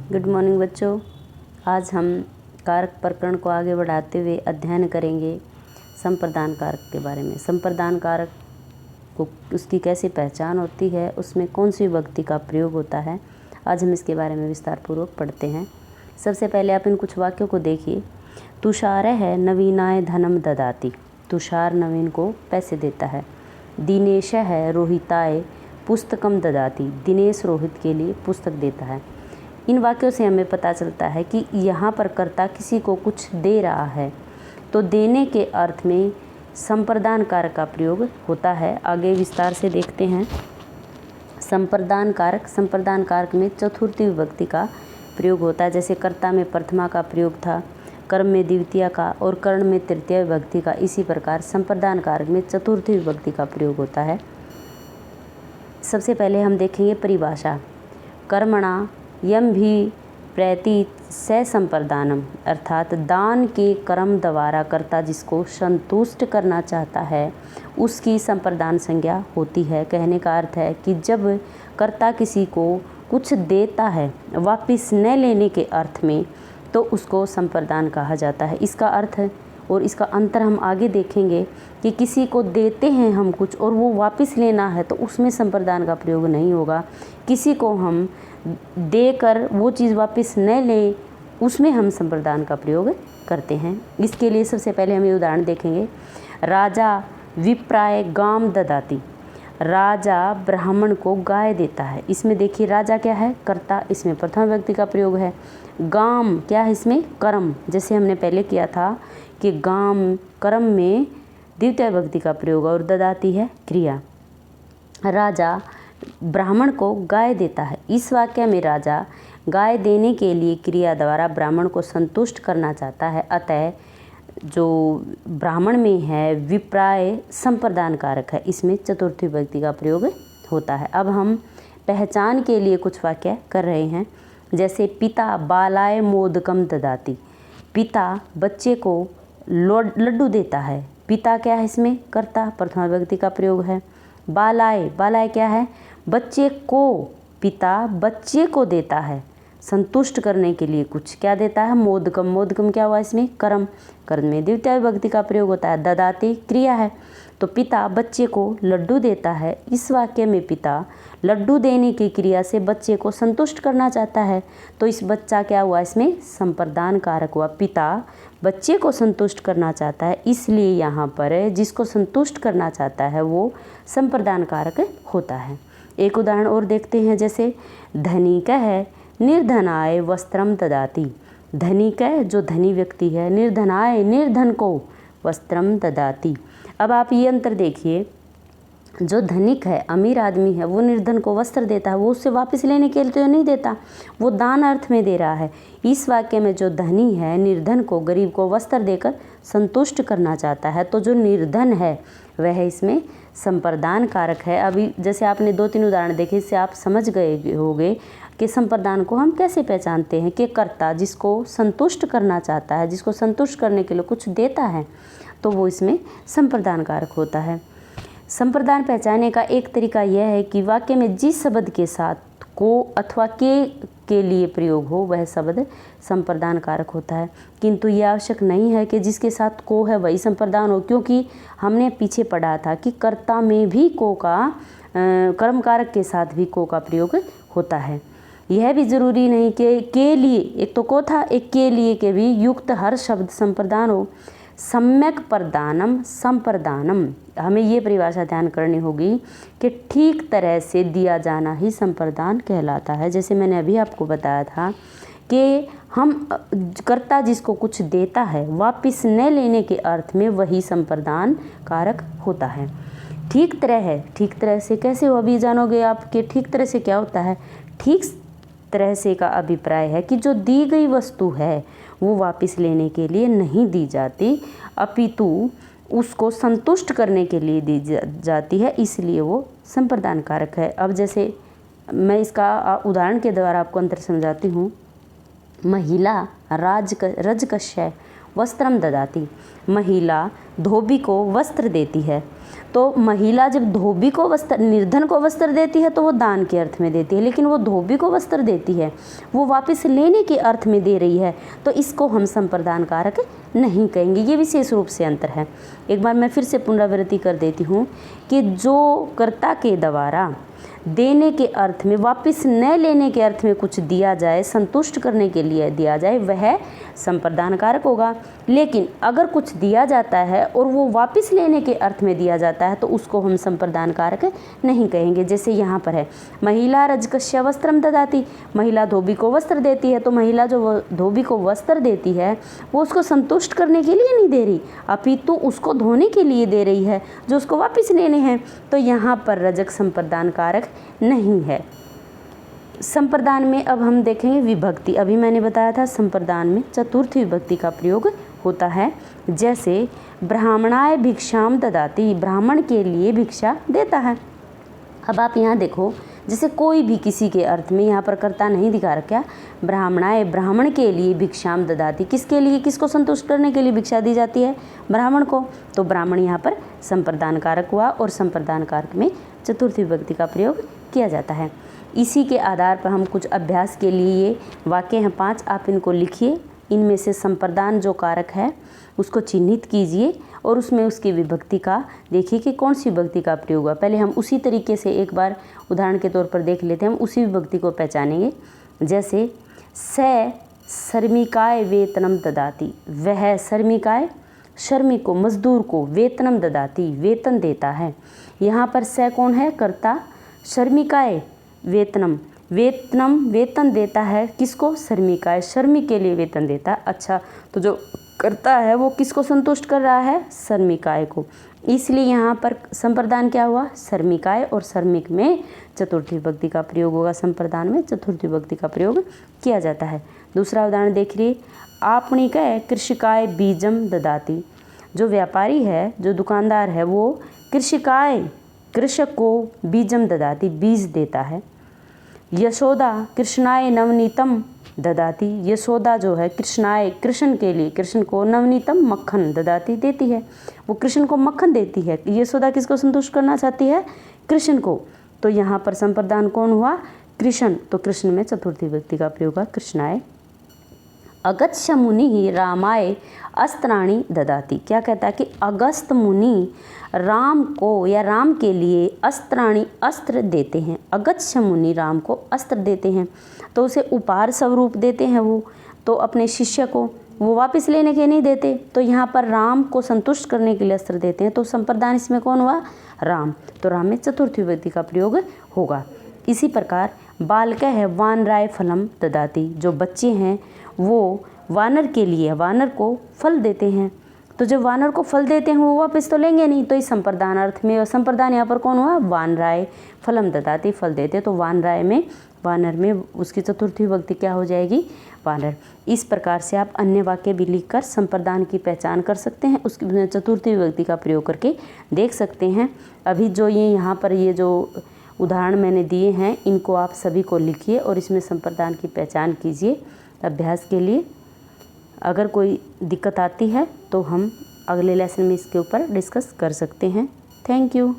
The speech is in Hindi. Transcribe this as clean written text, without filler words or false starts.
गुड मॉर्निंग बच्चों। आज हम कारक प्रकरण को आगे बढ़ाते हुए अध्ययन करेंगे संप्रदान कारक के बारे में। संप्रदान कारक को उसकी कैसे पहचान होती है, उसमें कौन सी विभक्ति का प्रयोग होता है, आज हम इसके बारे में विस्तार पूर्वक पढ़ते हैं। सबसे पहले आप इन कुछ वाक्यों को देखिए। तुषार है नवीनाय धनम ददाति, तुषार नवीन को पैसे देता है। दिनेश है रोहिताय पुस्तकम ददाति, दिनेश रोहित के लिए पुस्तक देता है। इन वाक्यों से हमें पता चलता है कि यहाँ पर कर्ता किसी को कुछ दे रहा है, तो देने के अर्थ में संप्रदान कारक का प्रयोग होता है। आगे विस्तार से देखते हैं। संप्रदान कारक में चतुर्थी विभक्ति का प्रयोग होता है। जैसे कर्ता में प्रथमा का प्रयोग था, कर्म में द्वितीय का और कर्ण में तृतीय विभक्ति का, इसी प्रकार संप्रदान कारक में चतुर्थी विभक्ति का प्रयोग होता है। सबसे पहले हम देखेंगे परिभाषा। कर्मणा यम भी प्रैति स संप्रदानम, अर्थात दान के कर्म द्वारा कर्ता जिसको संतुष्ट करना चाहता है उसकी संप्रदान संज्ञा होती है। कहने का अर्थ है कि जब कर्ता किसी को कुछ देता है वापस न लेने के अर्थ में, तो उसको संप्रदान कहा जाता है। इसका अर्थ और इसका अंतर हम आगे देखेंगे कि किसी को देते हैं हम कुछ और वो वापस लेना है, तो उसमें संप्रदान का प्रयोग नहीं होगा। किसी को हम देकर वो चीज़ वापस न लें, उसमें हम संप्रदान का प्रयोग करते हैं। इसके लिए सबसे पहले हम ये उदाहरण देखेंगे। राजा विप्राय गाम ददाति, राजा ब्राह्मण को गाय देता है। इसमें देखिए राजा क्या है, कर्ता, इसमें प्रथम व्यक्ति का प्रयोग है। गाम क्या है, इसमें कर्म, जैसे हमने पहले किया था कि गाम कर्म में द्वितीय विभक्ति का प्रयोग और ददाती है क्रिया। राजा ब्राह्मण को गाय देता है। इस वाक्य में राजा गाय देने के लिए क्रिया द्वारा ब्राह्मण को संतुष्ट करना चाहता है, अतः जो ब्राह्मण में है विप्राय संप्रदान कारक है, इसमें चतुर्थी विभक्ति का प्रयोग होता है। अब हम पहचान के लिए कुछ वाक्य कर रहे हैं। जैसे पिता बालाय मोदकम ददाति, पिता बच्चे को लड्डू देता है। पिता क्या है, इसमें कर्ता, प्रथम विभक्ति का प्रयोग है। बालाय क्या है, बच्चे को, पिता बच्चे को देता है संतुष्ट करने के लिए कुछ, क्या देता है, मोदकम क्या हुआ, इसमें कर्म में द्वितीय विभक्ति का प्रयोग होता है। ददाति क्रिया है, तो पिता बच्चे को लड्डू देता है। इस वाक्य में पिता लड्डू देने की क्रिया से बच्चे को संतुष्ट करना चाहता है, तो इस बच्चा क्या हुआ, इसमें संप्रदान कारक हुआ। पिता बच्चे को संतुष्ट करना चाहता है, इसलिए यहाँ पर जिसको संतुष्ट करना चाहता है वो संप्रदान कारक होता है। एक उदाहरण और देखते हैं। जैसे धनिक है निर्धनाय वस्त्रम ददाति, धनिक जो धनी व्यक्ति है, निर्धनाय निर्धन को वस्त्रम ददाति। अब आप ये अंतर देखिए, जो धनिक है, अमीर आदमी है, वो निर्धन को वस्त्र देता है, वो उससे वापस लेने के लिए तो नहीं देता, वो दान अर्थ में दे रहा है। इस वाक्य में जो धनी है निर्धन को, गरीब को वस्त्र देकर संतुष्ट करना चाहता है, तो जो निर्धन है वह इसमें संप्रदान कारक है। अभी जैसे आपने 2-3 उदाहरण देखे, इससे आप समझ गए होंगे कि संप्रदान को हम कैसे पहचानते हैं कि कर्ता जिसको संतुष्ट करना चाहता है, जिसको संतुष्ट करने के लिए कुछ देता है, तो वो इसमें संप्रदान कारक होता है। संप्रदान पहचानने का एक तरीका यह है कि वाक्य में जिस शब्द के साथ को अथवा के लिए प्रयोग हो वह शब्द संप्रदान कारक होता है, किंतु यह आवश्यक नहीं है कि जिसके साथ को है वही संप्रदान हो, क्योंकि हमने पीछे पढ़ा था कि कर्ता में भी को का कर्म कारक के साथ भी को का प्रयोग होता है। यह भी जरूरी नहीं कि के लिए, एक तो को था, एक के लिए के भी युक्त हर शब्द संप्रदान हो। सम्यक प्रदानम संप्रदानम, हमें ये परिभाषा ध्यान करनी होगी कि ठीक तरह से दिया जाना ही संप्रदान कहलाता है। जैसे मैंने अभी आपको बताया था कि हम कर्ता जिसको कुछ देता है वापस न लेने के अर्थ में वही संप्रदान कारक होता है। ठीक तरह से कैसे हो, अभी जानोगे आप कि ठीक तरह से क्या होता है। ठीक तरह से का अभिप्राय है कि जो दी गई वस्तु है वो वापस लेने के लिए नहीं दी जाती, अपितु उसको संतुष्ट करने के लिए दी जाती है, इसलिए वो संप्रदान कारक है। अब जैसे मैं इसका उदाहरण के द्वारा आपको अंतर समझाती हूँ। महिला रजकस्य वस्त्रम ददाति, महिला धोबी को वस्त्र देती है। तो महिला जब धोबी को वस्त्र, निर्धन को वस्त्र देती है तो वो दान के अर्थ में देती है, लेकिन वो धोबी को वस्त्र देती है, वो वापस लेने के अर्थ में दे रही है, तो इसको हम संप्रदान कारक नहीं कहेंगे। ये विशेष रूप से अंतर है। एक बार मैं फिर से पुनरावृत्ति कर देती हूँ कि जो कर्ता के द्वारा देने के अर्थ में, वापस न लेने के अर्थ में कुछ दिया जाए, संतुष्ट करने के लिए दिया जाए, वह संप्रदान कारक होगा। लेकिन अगर कुछ दिया जाता है और वो वापस लेने के अर्थ में दिया जाता है तो उसको हम संप्रदान कारक नहीं कहेंगे। जैसे यहाँ पर है, महिला रजकस्य वस्त्रम ददाति, महिला धोबी को वस्त्र देती है, तो महिला जो धोबी को वस्त्र देती है वो उसको संतुष्ट करने के लिए नहीं दे रही, अपितु उसको धोने के लिए दे रही है, जो उसको वापस लेने हैं। तो यहाँ पर रजक संप्रदान कारक नहीं है। संप्रदान में अब हम देखेंगे विभक्ति। अभी मैंने बताया था संप्रदान में चतुर्थी विभक्ति का प्रयोग होता है। जैसे ब्राह्मणाय भिक्षाम ददाति, ब्राह्मण के लिए भिक्षा देता है। अब आप यहाँ देखो, जैसे कोई भी किसी के अर्थ में, यहाँ पर कर्ता नहीं दिखा रखा, ब्राह्मणाय ब्राह्मण के लिए भिक्षाम ददाति, किसके लिए, किसको संतुष्ट करने के लिए भिक्षा दी जाती है, ब्राह्मण को। तो ब्राह्मण यहाँ पर संप्रदान कारक हुआ और संप्रदान कारक में चतुर्थी विभक्ति का प्रयोग किया जाता है। इसी के आधार पर हम कुछ अभ्यास के लिए ये वाक्य हैं 5, आप इनको लिखिए। इनमें से संप्रदान जो कारक है उसको चिन्हित कीजिए और उसमें उसकी विभक्ति का देखिए कि कौन सी विभक्ति का प्रयोग हुआ। पहले हम उसी तरीके से एक बार उदाहरण के तौर पर देख लेते हैं, हम उसी विभक्ति को पहचानेंगे। जैसे स श्रमिकाय वेतनम ददाति, वह श्रमिकाय, श्रमिक को, मजदूर को, वेतनम ददाति, वेतन देता है। यहाँ पर स कौन है, कर्ता, श्रमिकाय वेतनम, वेतनम वेतन देता है किसको, श्रमिकाय, श्रमिक के लिए वेतन देता है। अच्छा, तो जो करता है वो किसको संतुष्ट कर रहा है, श्रमिकाय को, इसलिए यहाँ पर संप्रदान क्या हुआ, श्रमिकाय, और श्रमिक में चतुर्थी विभक्ति का प्रयोग होगा। संप्रदान में चतुर्थी विभक्ति का प्रयोग किया जाता है। दूसरा उदाहरण देखिए, आपणिकय कृषिकाय बीजम ददाति, जो व्यापारी है, जो दुकानदार है, वो कृषिकाय, कृषक को बीजम ददाति, बीज देता है। यशोदा कृष्णाय नवनीतम ददाति, यशोदा जो है कृष्णाय, कृष्ण के लिए, कृष्ण को नवनीतम मक्खन ददाति, देती है, वो कृष्ण को मक्खन देती है। यशोदा किसको संतुष्ट करना चाहती है, कृष्ण को। तो यहाँ पर संप्रदान कौन हुआ, कृष्ण, तो कृष्ण में चतुर्थी विभक्ति का प्रयोग हुआ, कृष्णाय। अगस्त्य मुनि रामाय अस्त्राणि ददाति, क्या कहता है कि अगस्त मुनि राम को या राम के लिए अस्त्राणि, अस्त्र देते हैं। अगस्त्य मुनि राम को अस्त्र देते हैं, तो उसे उपहार स्वरूप देते हैं वो, तो अपने शिष्य को, वो वापस लेने के नहीं देते। तो यहाँ पर राम को संतुष्ट करने के लिए अस्त्र देते हैं, तो संप्रदान इसमें कौन हुआ, राम, तो राम में चतुर्थी विभक्ति का प्रयोग होगा। इसी प्रकार बालकः है वानराय फलम ददाति, जो बच्चे हैं वो वानर के लिए, वानर को फल देते हैं, तो जब वानर को फल देते हैं वो वापस तो लेंगे नहीं, तो इस संप्रदान अर्थ में, और संप्रदान यहाँ पर कौन हुआ, वानराय फलम ददाति, फल देते, तो वानराय में, वानर में उसकी चतुर्थी विभक्ति क्या हो जाएगी, वानर। इस प्रकार से आप अन्य वाक्य भी लिखकर संप्रदान की पहचान कर सकते हैं, उसकी चतुर्थी विभक्ति का प्रयोग करके देख सकते हैं। अभी जो ये यहाँ पर ये जो उदाहरण मैंने दिए हैं, इनको आप सभी को लिखिए और इसमें संप्रदान की पहचान कीजिए अभ्यास के लिए। अगर कोई दिक्कत आती है तो हम अगले लेसन में इसके ऊपर डिस्कस कर सकते हैं। Thank you.